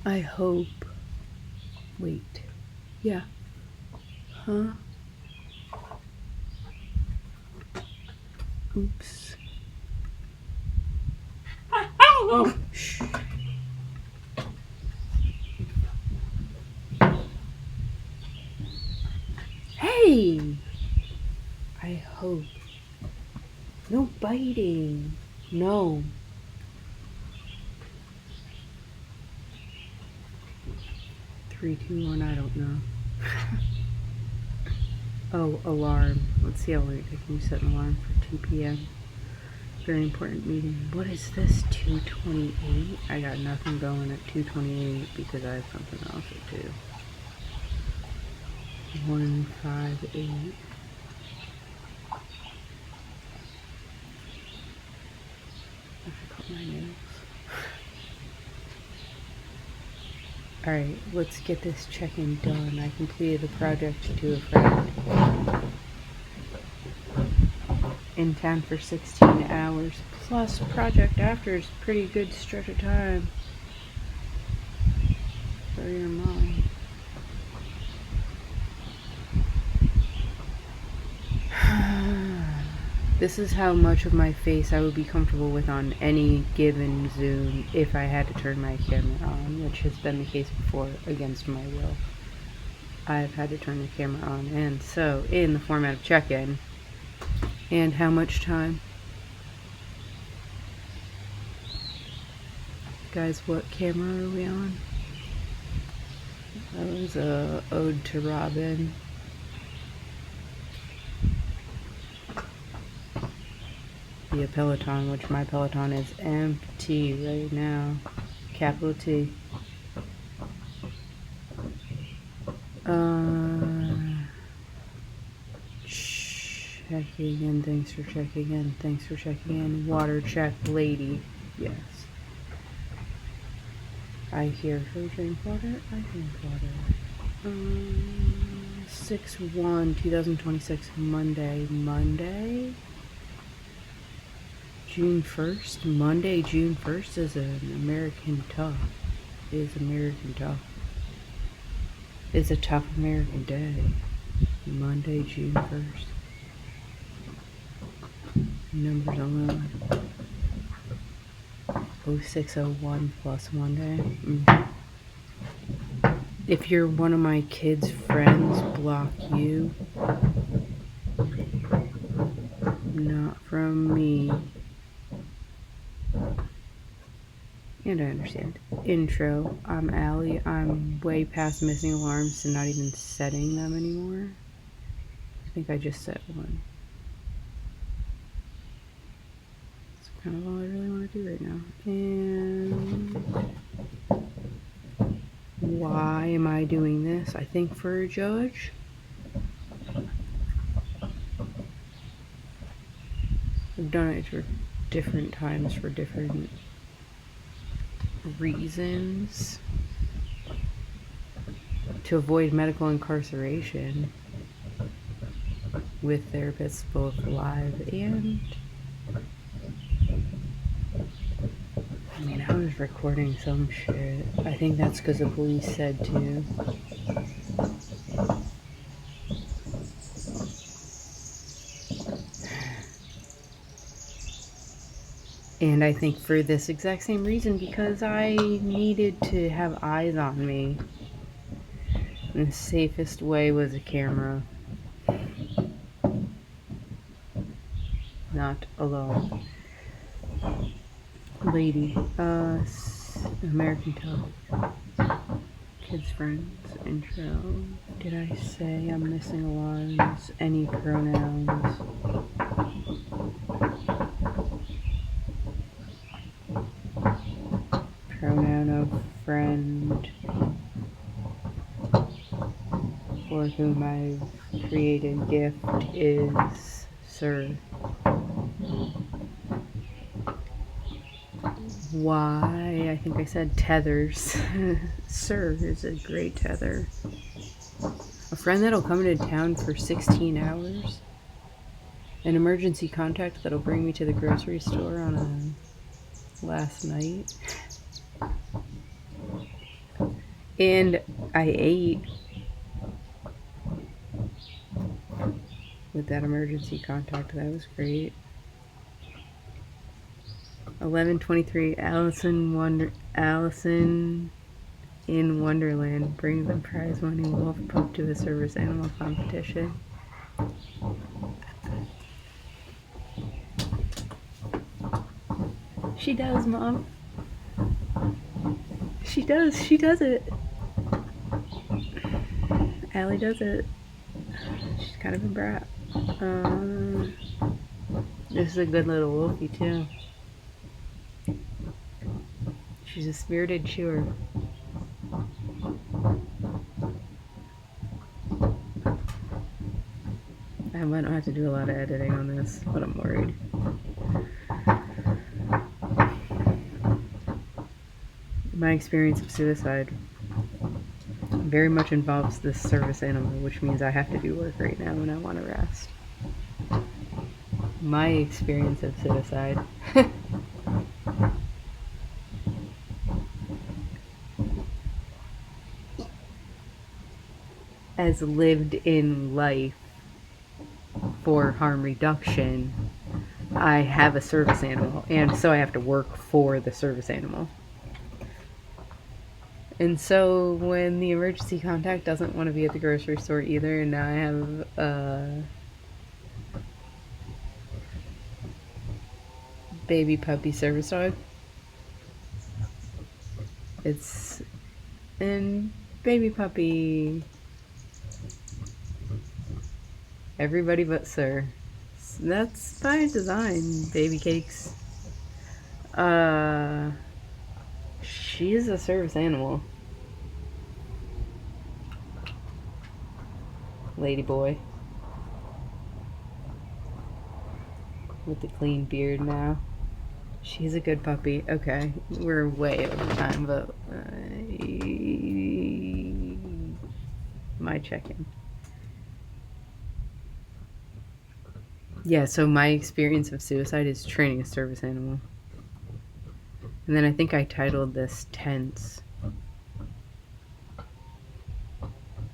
I hope. Wait. Yeah. Huh? Oops. Oh, shh. Hey! I hope. No biting. No. 3, 2, 1, I don't know. Oh, alarm. Let's see how late I can set an alarm for 2 p.m. Very important meeting. What is this? 2:28? I got nothing going at 2:28 because I have something else at 2. 158. I should cut my nails. Alright, let's get this check-in done. I completed the project to a friend. In town for 16 hours. Plus project after is a pretty good stretch of time for your mom. This is how much of my face I would be comfortable with on any given Zoom if I had to turn my camera on, which has been the case before against my will. I've had to turn the camera on, and so in the format of check-in. And how much time? Guys, what camera are we on? That was a ode to Robin. The Peloton, which my Peloton is empty right now. Capital T. Checking in. Thanks for checking in. Thanks for checking in. Water check, lady. Yes. I hear her drink water. I drink water. 6/1/2026, Monday. June 1st. Monday, June 1st is an American tough. It's a tough American day. Monday, June 1st. Numbers alone. 0601 plus Monday. If you're one of my kids' friends, block you. Not from me. And I understand. Intro. I'm Allie. I'm way past missing alarms and not even setting them anymore. I think I just set one. That's kind of all I really want to do right now. And why am I doing this? I think for a judge. I've done it for different times for different reasons. To avoid medical incarceration with therapists both live and I mean, I was recording some shit. I think that's because the police said to. And I think for this exact same reason, because I needed to have eyes on me. And the safest way was a camera. Not alone. Lady. American Tough. Kids friends. Intro. Did I say I'm missing alarms? Any pronouns? Pronoun of friend for whom I've created gift is sir. Why? I think I said tethers. Sir is a great tether. A friend that'll come into town for 16 hours. An emergency contact that'll bring me to the grocery store on a last night. And I ate with that emergency contact. That was great. 11:23. Allison in Wonderland brings the prize winning wolf pup to a service animal competition. She does, Mom. She does. She does it. Allie does it. She's kind of a brat. This is a good little wolfie, too. She's a spirited chewer. I might not have to do a lot of editing on this, but I'm worried. My experience of suicide very much involves this service animal, which means I have to do work right now and I want to rest. My experience of suicide. As lived in life for harm reduction, I have a service animal, and so I have to work for the service animal. And so when the emergency contact doesn't want to be at the grocery store either, and now I have a baby puppy service dog, it's and baby puppy, everybody but Sir. That's by design, baby cakes. She's a service animal. Lady boy. With the clean beard now. She's a good puppy. Okay, we're way over time, but my check-in. Yeah, so my experience of suicide is training a service animal. And then I think I titled this Tense.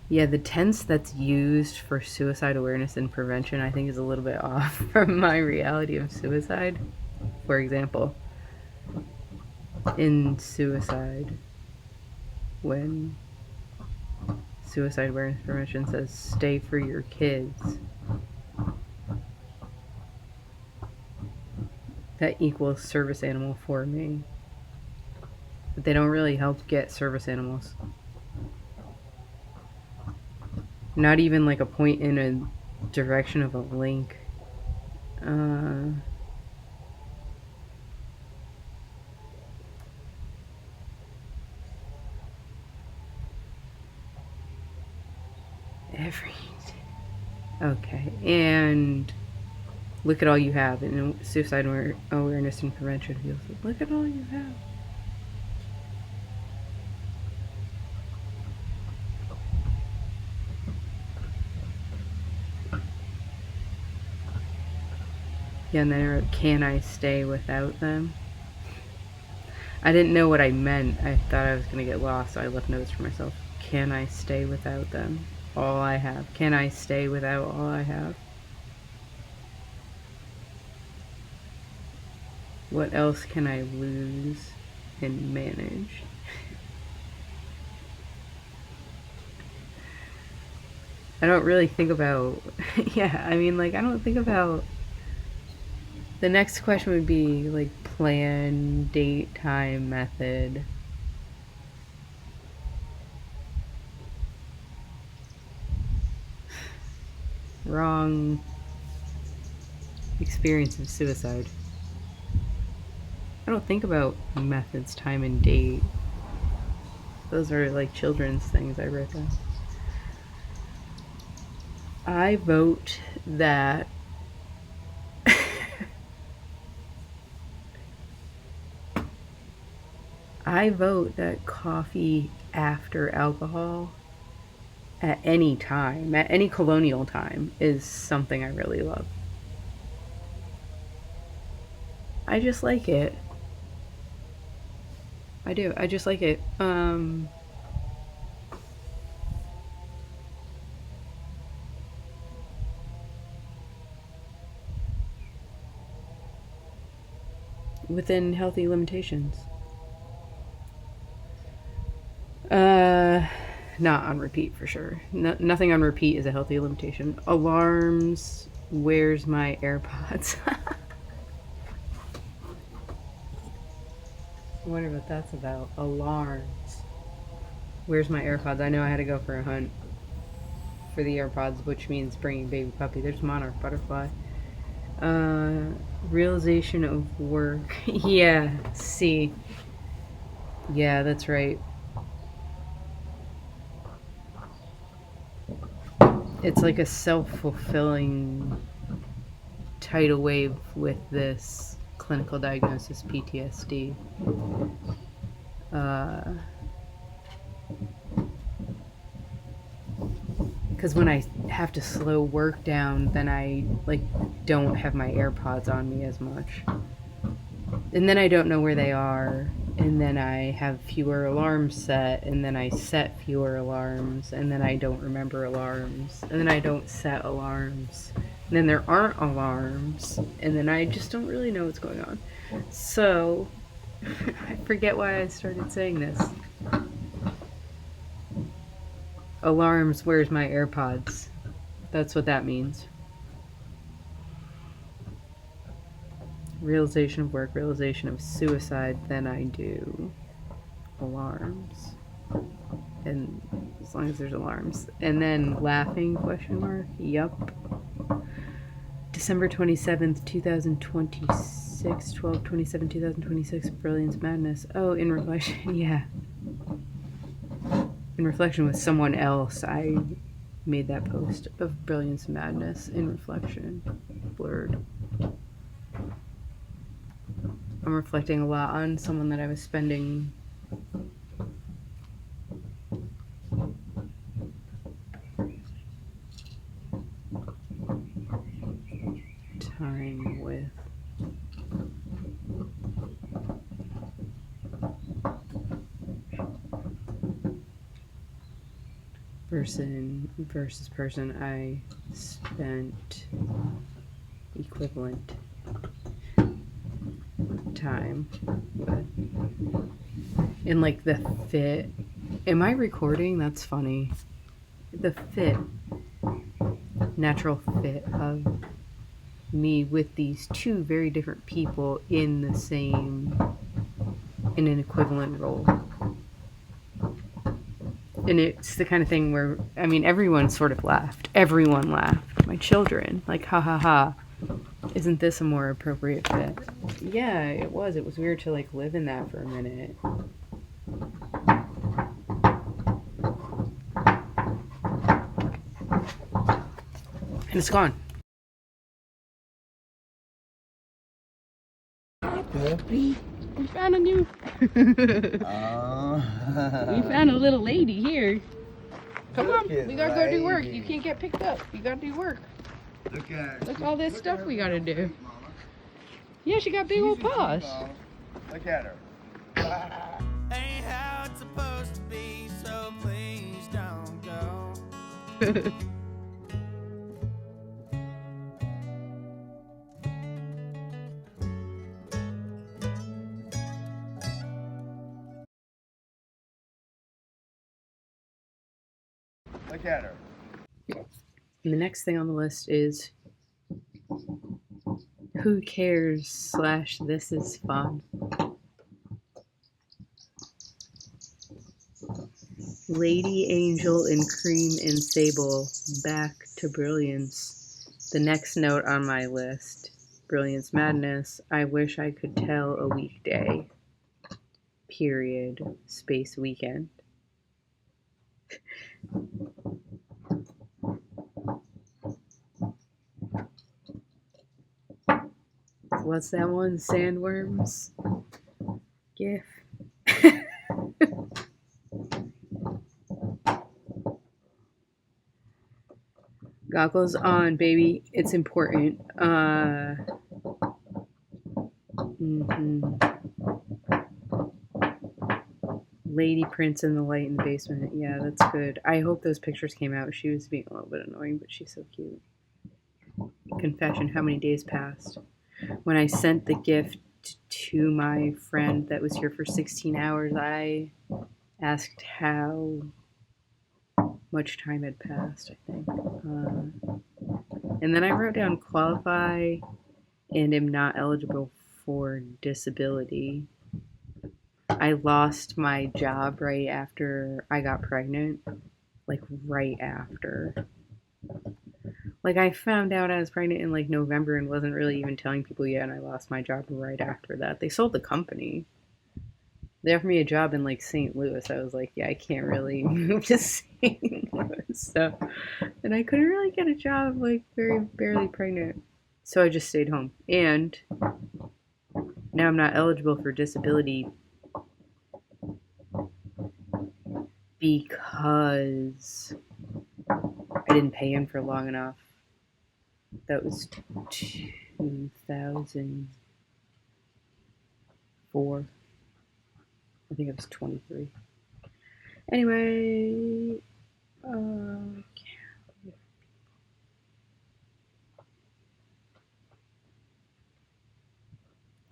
Yeah, the tense that's used for suicide awareness and prevention, I think, is a little bit off from my reality of suicide. For example, in suicide, when suicide awareness prevention says stay for your kids, that equals service animal for me. But they don't really help get service animals. Not even like a point in a direction of a link. Okay, and look at all you have in suicide awareness and prevention fields. Look at all you have. Yeah, and then I wrote, can I stay without them? I didn't know what I meant. I thought I was going to get lost, so I left notes for myself. Can I stay without them? All I have. Can I stay without all I have? What else can I lose and manage? I don't really think about, yeah, I mean, like, I don't think about, the next question would be, like, plan, date, time, method. Wrong experience of suicide. I don't think about methods, time, and date. Those are like children's things I wrote down. I vote that coffee after alcohol at any time, at any colonial time, is something I really love. I just like it. I do. I just like it. within healthy limitations. Not on repeat for sure. Nothing on repeat is a healthy limitation. Alarms. Where's my AirPods? I wonder what that's about. Alarms. Where's my AirPods? I know I had to go for a hunt for the AirPods, which means bringing baby puppy. There's monarch butterfly. Realization of work. Yeah, see. Yeah, that's right. It's like a self-fulfilling tidal wave with this clinical diagnosis, PTSD. Because when I have to slow work down, then I don't have my AirPods on me as much. And then I don't know where they are. And then I have fewer alarms set. And then I set fewer alarms. And then I don't remember alarms. And then I don't set alarms. And then there aren't alarms. And then I just don't really know what's going on. So, I forget why I started saying this. Alarms, where's my AirPods? That's what that means. Realization of work, realization of suicide, then I do alarms. And as long as there's alarms. And then laughing, question mark, yup. December 27th, 2026, 12/27/2026, Brilliance Madness. Oh, in reflection, yeah. In reflection with someone else, I made that post of Brilliance Madness in reflection. Blurred. I'm reflecting a lot on someone that I was spending time with. Person versus person I spent equivalent time with. And like the fit. Am I recording? That's funny. The fit. Natural fit of me with these two very different people in an equivalent role. And it's the kind of thing where, I mean, everyone sort of laughed. Everyone laughed. My children. Like, ha ha ha. Isn't this a more appropriate fit? Yeah, it was. It was weird to, live in that for a minute. And it's gone. We found a new... We found a little lady here. Come on, we gotta go do work. You can't get picked up. You gotta do work. Look at all this stuff we gotta do. Yeah, she got big old paws. Look at her. Ain't how it's supposed to be, so please don't go. Look at her. And the next thing on the list is who cares / this is fun. Lady Angel and Cream and Sable, back to brilliance. The next note on my list, Brilliance Madness, I wish I could tell a weekday. Period. Space weekend. What's that one? Sandworms? GIF. Goggles on, baby. It's important. Lady Prince in the light in the basement. Yeah, that's good. I hope those pictures came out. She was being a little bit annoying, but she's so cute. Confession, how many days passed? When I sent the gift to my friend that was here for 16 hours, I asked how much time had passed, I think. And then I wrote down qualify and am not eligible for disability. I lost my job right after I got pregnant. Like, right after. Like, I found out I was pregnant in, like, November and wasn't really even telling people yet, and I lost my job right after that. They sold the company. They offered me a job in, like, St. Louis. I was like, yeah, I can't really move to St. Louis. So, and I couldn't really get a job, like, very barely pregnant. So I just stayed home. And now I'm not eligible for disability because I didn't pay in for long enough. That was 2004. I think I was 23. Anyway,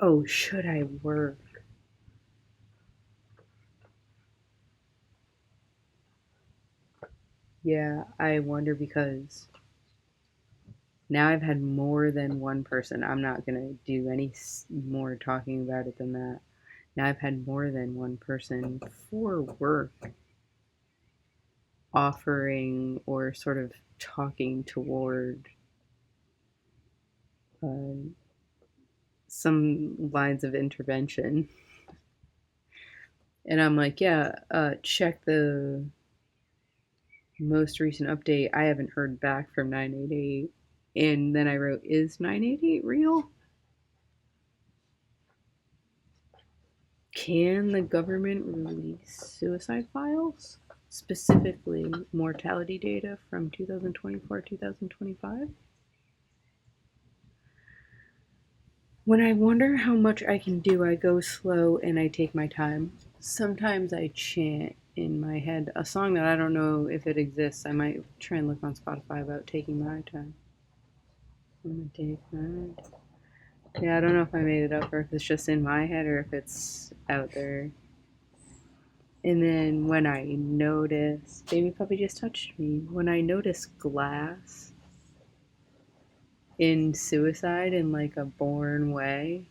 oh, should I work? Yeah, I wonder because now I've had more than one person. I'm not going to do any more talking about it than that. Now I've had more than one person for work offering or sort of talking toward some lines of intervention. And I'm like, yeah, check the most recent update. I haven't heard back from 988. And then I wrote, is 988 real? Can the government release suicide files? Specifically, mortality data from 2024, 2025? When I wonder how much I can do, I go slow and I take my time. Sometimes I chant in my head a song that I don't know if it exists. I might try and look on Spotify about taking my time. I'm gonna take my time. Yeah, I don't know if I made it up or if it's just in my head or if it's out there. And then when I notice, baby puppy just touched me. When I notice glass in suicide in like a born way,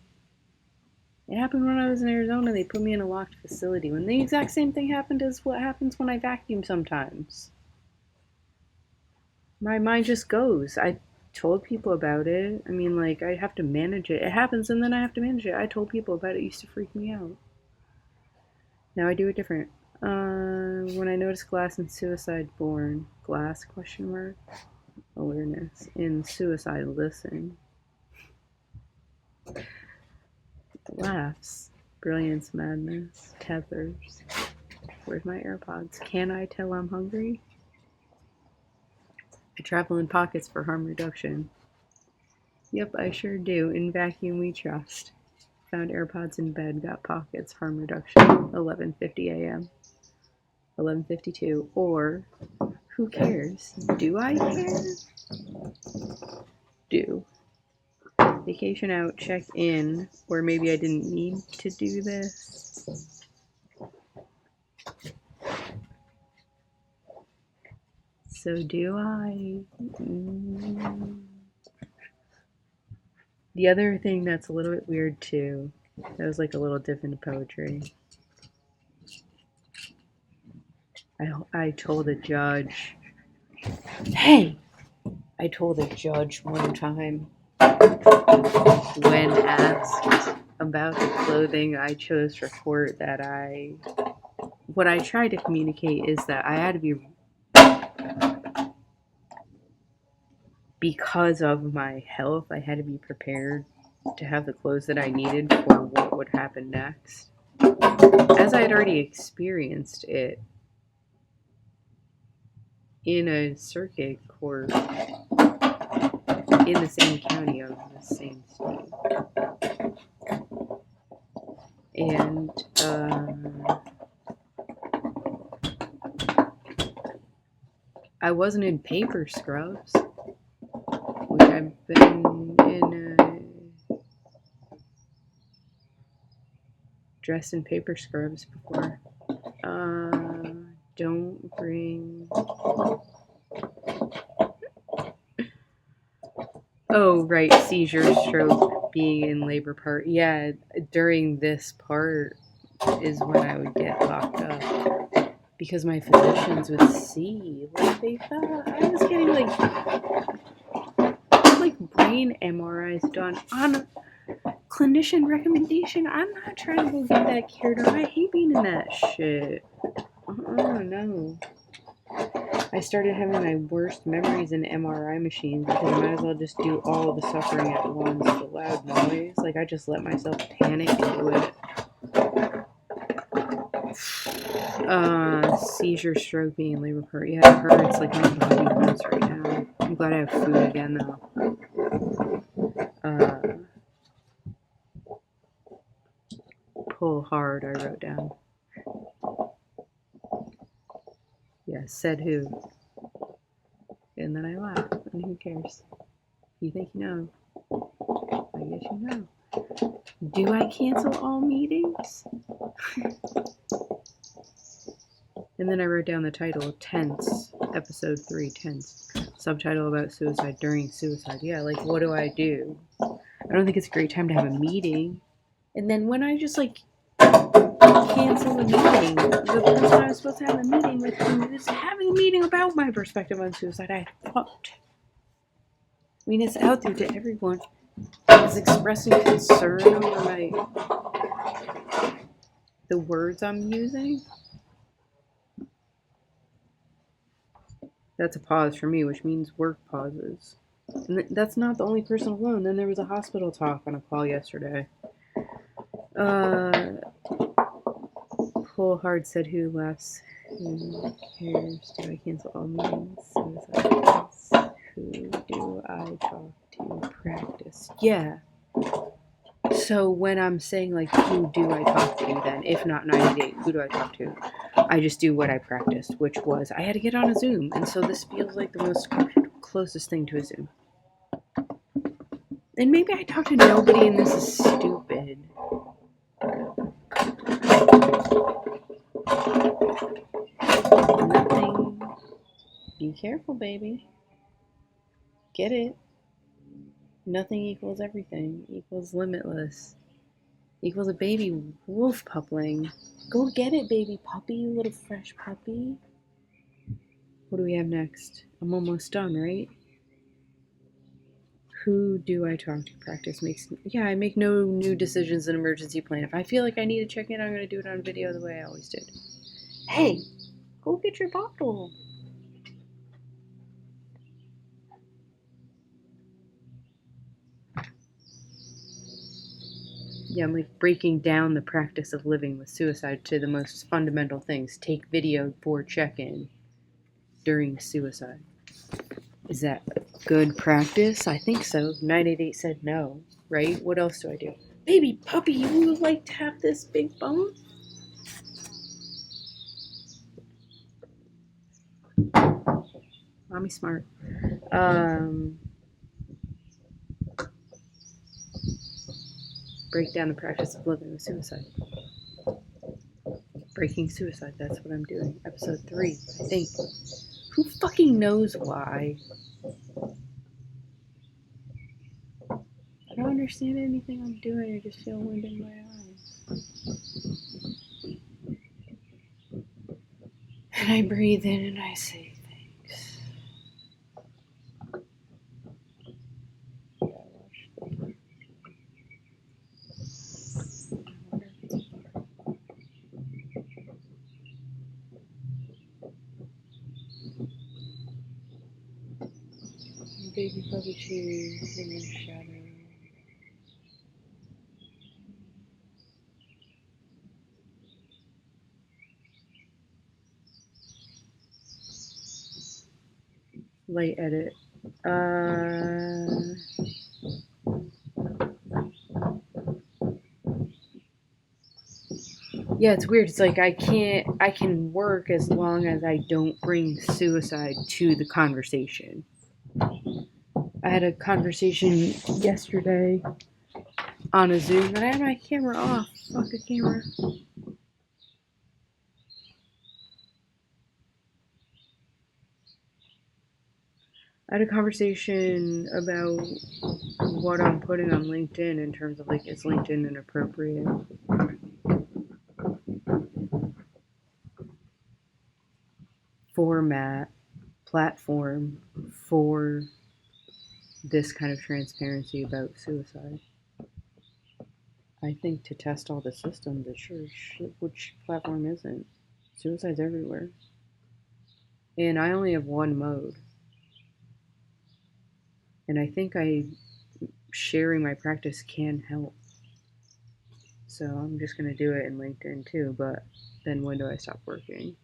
it happened when I was in Arizona. They put me in a locked facility when the exact same thing happened as what happens when I vacuum sometimes. My mind just goes. I told people about it. I mean, like, I have to manage it. It happens and then I have to manage it. I told people about it. It used to freak me out. Now I do it different. When I notice glass in suicide born, glass question mark, awareness, in suicide listen. Laughs, brilliance, madness, tethers. Where's my AirPods? Can I tell I'm hungry? I travel in pockets for harm reduction. Yep, I sure do. In vacuum we trust. Found AirPods in bed, got pockets, harm reduction. 11:50 a.m. 11:52. Or, who cares? Do I care? Do. Vacation out, check in. Or maybe I didn't need to do this. So do I. The other thing that's a little bit weird too, that was like a little dip into poetry. I told a judge, hey! I told a judge one time when asked about the clothing I chose for court that what I tried to communicate is that I had to be, because of my health, I had to be prepared to have the clothes that I needed for what would happen next. As I had already experienced it in a circuit court in the same county of the same state. And I wasn't in paper scrubs, which I've been in dressed in paper scrubs before. Don't bring... Oh, right, seizure, stroke, being in labor part. Yeah, during this part is when I would get locked up. Because my physicians would see, like, they thought I was getting, like brain MRIs done on clinician recommendation. I'm not trying to go get that cared on. I hate being in that shit. No. I started having my worst memories in MRI machines because I might as well just do all the suffering at once. The loud noise, like I just let myself panic into it. Seizure, stroke, being in labor part. Yeah, it hurts. Like my body hurts right now. I'm glad I have food again though. Pull hard, I wrote down. Yeah, said who. And then I laugh, and who cares? You think you know. I guess you know. Do I cancel all meetings? And then I wrote down the title, Tense, episode 3, Tense. Subtitle about suicide during suicide. Yeah, like, what do? I don't think it's a great time to have a meeting. And then when I just, like, cancel a meeting, the person I was supposed to have a meeting with who was having a meeting about my perspective on suicide, I thought. I mean, it's out there to everyone. I was expressing concern over the words I'm using. That's a pause for me, which means work pauses. And that's not the only person alone. Then there was a hospital talk on a call yesterday. Pull hard, said who, laughs. Who cares? Do I cancel all meetings? Suicide. Who do I talk to? Practice. Yeah. So when I'm saying, like, who do I talk to then? If not 90 days, who do I talk to? I just do what I practiced, which was I had to get on a Zoom. And so this feels like the most closest thing to a Zoom. And maybe I talk to nobody and this is stupid. Nothing. Be careful, baby. Get it? Nothing equals everything. Equals limitless. Equals a baby wolf pupling. Go get it, baby puppy, you little fresh puppy. What do we have next? I'm almost done, right? Who do I talk to? Practice makes... Yeah, I make no new decisions in emergency plan. If I feel like I need to check in, I'm going to do it on video the way I always did. Hey, go get your bottle. Yeah, I'm like breaking down the practice of living with suicide to the most fundamental things. Take video for check-in during suicide. Is that good practice? I think so. 988 said no, right? What else do I do? Baby puppy, you would like to have this big bone? Mommy smart. Break down the practice of living with suicide. Breaking suicide, that's what I'm doing. Episode 3, I think. Who fucking knows why? I don't understand anything I'm doing. I just feel wind in my eyes. And I breathe in and I say thanks. Baby puppy cheese in the shadow. Light edit. Yeah, it's weird. It's like I can work as long as I don't bring suicide to the conversation. I had a conversation yesterday on a Zoom that I had my camera off. Fuck a camera. I had a conversation about what I'm putting on LinkedIn in terms of, like, is LinkedIn an appropriate platform for this kind of transparency about suicide. I think to test all the systems, it sure which platform isn't? Suicide's everywhere. And I only have one mode. And I think sharing my practice can help. So I'm just going to do it in LinkedIn too, but then when do I stop working?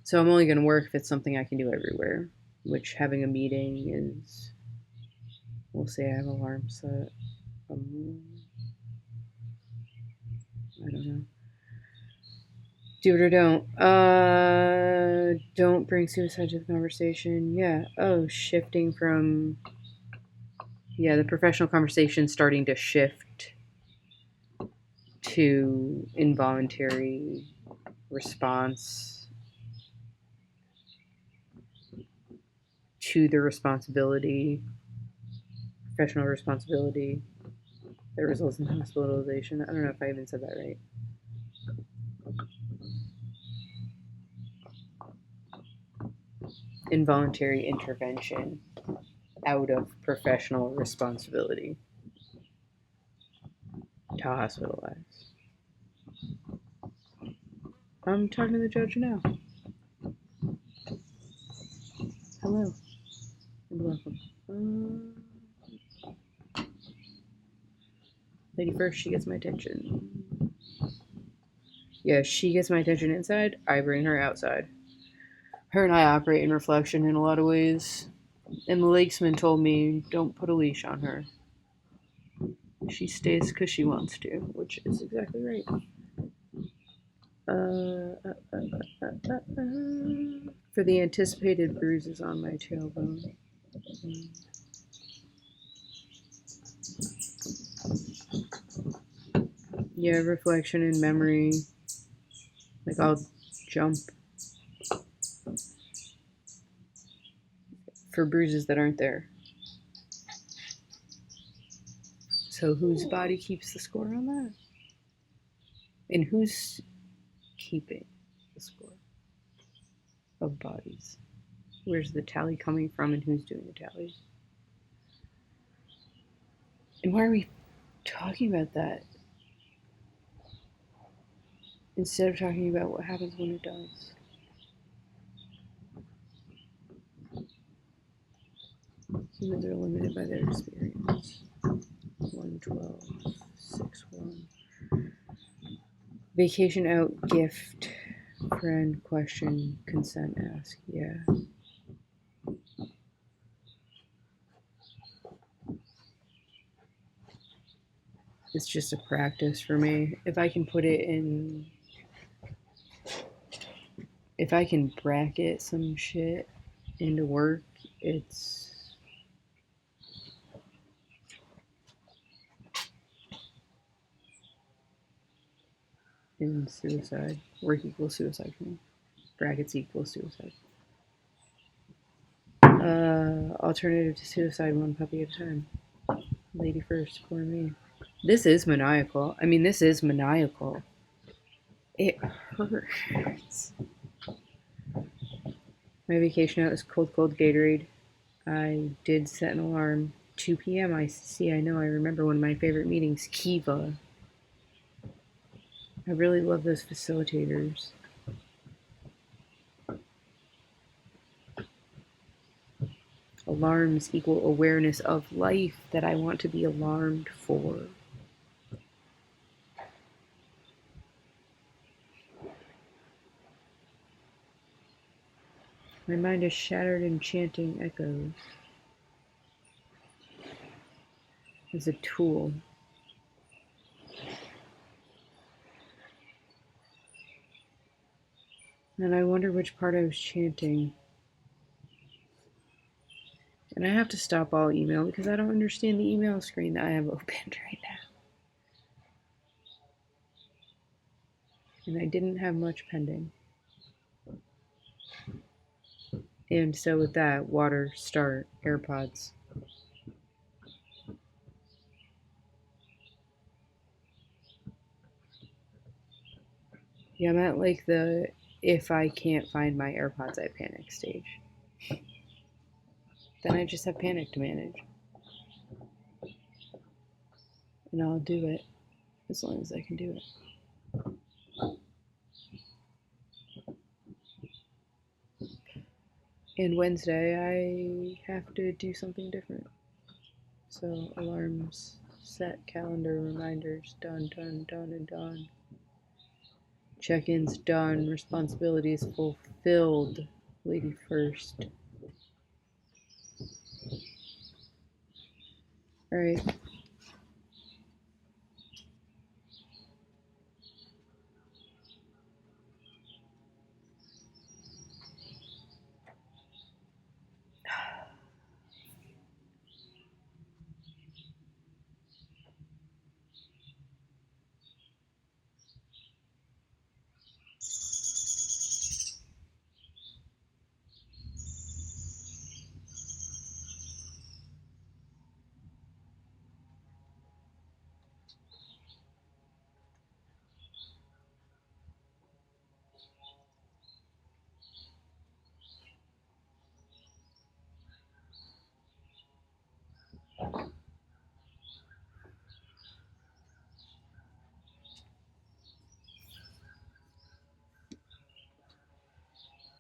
So I'm only going to work if it's something I can do everywhere, which having a meeting is, we'll say I have alarm set. I don't know. Do it or don't. Don't bring suicide to the conversation. Yeah. Oh, shifting from, yeah, the professional conversation starting to shift to involuntary response to the responsibility, professional responsibility that results in hospitalization. I don't know if I even said that right. Involuntary intervention out of professional responsibility to hospitalize. I'm talking to the judge now. Hello and welcome. Lady first, she gets my attention. Yeah, she gets my attention inside, I bring her outside. Her and I operate in reflection in a lot of ways. And the lakesman told me, don't put a leash on her. She stays because she wants to, which is exactly right. For the anticipated bruises on my tailbone. Yeah, reflection and memory. Like, I'll jump for bruises that aren't there. So whose body keeps the score on that? And who's keeping the score of bodies? Where's the tally coming from and who's doing the tally? And why are we talking about that instead of talking about what happens when it does? Humans are limited by their experience. 112, 61. Vacation out, gift, friend, question, consent, ask. Yeah. It's just a practice for me. If I can put it in, if I can bracket some shit into work, it's in suicide. Work equals suicide for me. Brackets equals suicide. Alternative to suicide, one puppy at a time. Lady first, for me. This is maniacal. I mean, this is maniacal. It hurts. My vacation out is cold Gatorade. I did set an alarm. 2 p.m. I remember one of my favorite meetings, Kiva. I really love those facilitators. Alarms equal awareness of life that I want to be alarmed for. My mind is shattered in chanting echoes. As a tool. And I wonder which part I was chanting. And I have to stop all email because I don't understand the email screen that I have opened right now. and I didn't have much pending. And so with that, water, start, AirPods. Yeah, I'm at like the if I can't find my AirPods, I panic stage. Then I just have panic to manage. And I'll do it as long as I can do it. And Wednesday, I have to do something different. So alarms set, calendar reminders done, done, done, and done. Check-ins done, responsibilities fulfilled. Lady first. All right.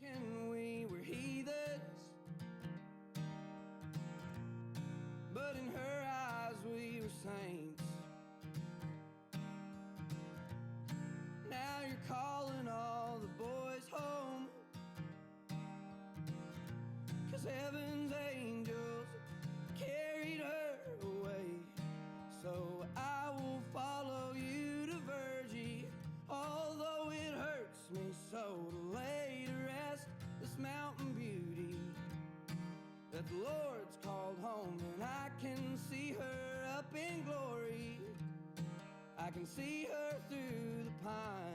And we were heathens, but in her eyes we were saints. Now you're calling all the boys home, 'cause heaven's angels carried her away. So I will follow you to Virgie, although it hurts me so to lay to rest this mountain beauty that the Lord's called home. And I can see her up in glory, I can see her through the pine.